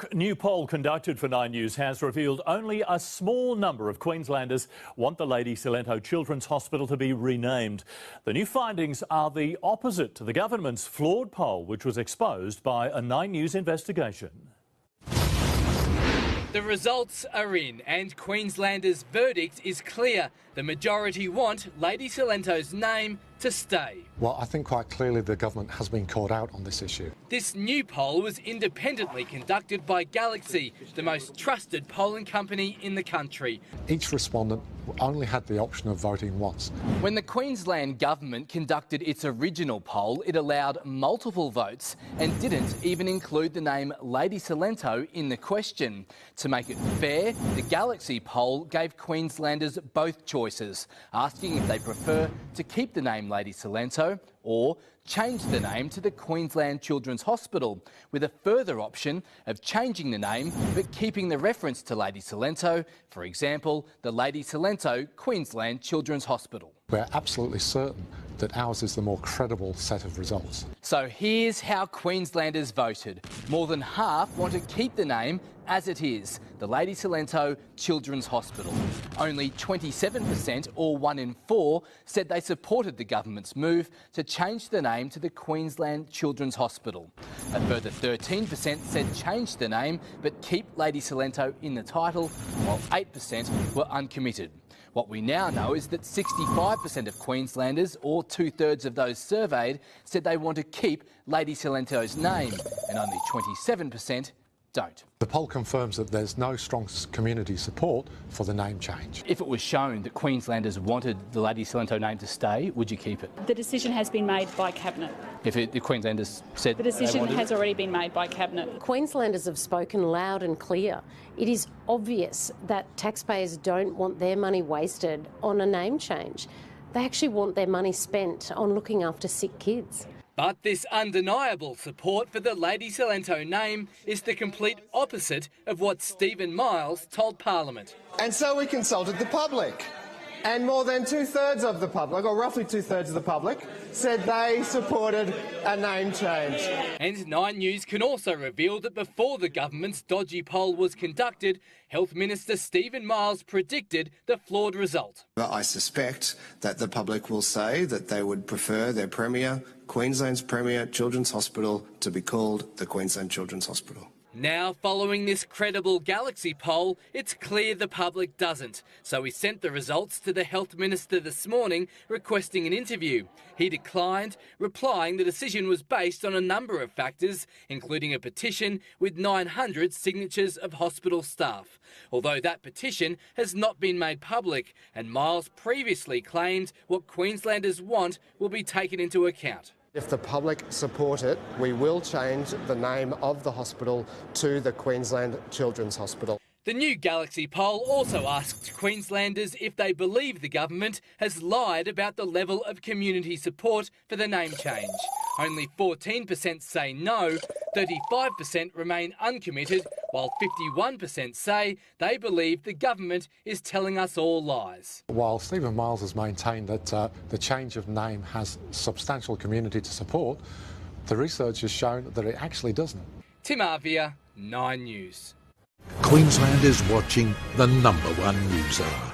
A new poll conducted for 9 News has revealed only a small number of Queenslanders want the Lady Cilento Children's Hospital to be renamed. The new findings are the opposite to the government's flawed poll, which was exposed by a 9 News investigation. The results are in, and Queenslanders' verdict is clear. The majority want Lady Cilento's name to stay. Well, I think quite clearly the government has been caught out on this issue. This new poll was independently conducted by Galaxy, the most trusted polling company in the country. Each respondent only had the option of voting once. When the Queensland government conducted its original poll, it allowed multiple votes and didn't even include the name Lady Cilento in the question. To make it fair, the Galaxy poll gave Queenslanders both choices, asking if they prefer to keep the name Lady Cilento or change the name to the Queensland Children's Hospital, with a further option of changing the name but keeping the reference to Lady Cilento, for example, the Lady Cilento Queensland Children's Hospital. We're absolutely certain that ours is the more credible set of results. So here's how Queenslanders voted. More than half want to keep the name as it is, the Lady Cilento Children's Hospital. Only 27%, or 1 in 4, said they supported the government's move to change the name to the Queensland Children's Hospital. A further 13% said change the name but keep Lady Cilento in the title, while 8% were uncommitted. What we now know is that 65% of Queenslanders, or 2/3 of those surveyed, said they want to keep Lady Cilento's name, and only 27% don't. The poll confirms that there's no strong community support for the name change. If it was shown that Queenslanders wanted the Lady Cilento name to stay, would you keep it? The decision has been made by Cabinet. If the Queenslanders said the decision has already been made by Cabinet. Queenslanders have spoken loud and clear. It is obvious that taxpayers don't want their money wasted on a name change. They actually want their money spent on looking after sick kids. But this undeniable support for the Lady Cilento name is the complete opposite of what Stephen Miles told Parliament. And so we consulted the public. And more than 2/3 of the public, or roughly 2/3 of the public, said they supported a name change. And 9 News can also reveal that before the government's dodgy poll was conducted, Health Minister Stephen Miles predicted the flawed result. I suspect that the public will say that they would prefer their premier, Queensland's premier children's hospital, to be called the Queensland Children's Hospital. Now, following this credible Galaxy poll, it's clear the public doesn't. So we sent the results to the Health Minister this morning, requesting an interview. He declined, replying the decision was based on a number of factors, including a petition with 900 signatures of hospital staff. Although that petition has not been made public, and Miles previously claimed what Queenslanders want will be taken into account. If the public support it, we will change the name of the hospital to the Queensland Children's Hospital. The new Galaxy poll also asked Queenslanders if they believe the government has lied about the level of community support for the name change. Only 14% say no, 35% remain uncommitted, while 51% say they believe the government is telling us all lies. While Stephen Miles has maintained that the change of name has substantial community to support, the research has shown that it actually doesn't. Tim Arvia, 9 News. Queensland is watching the #1 news hour.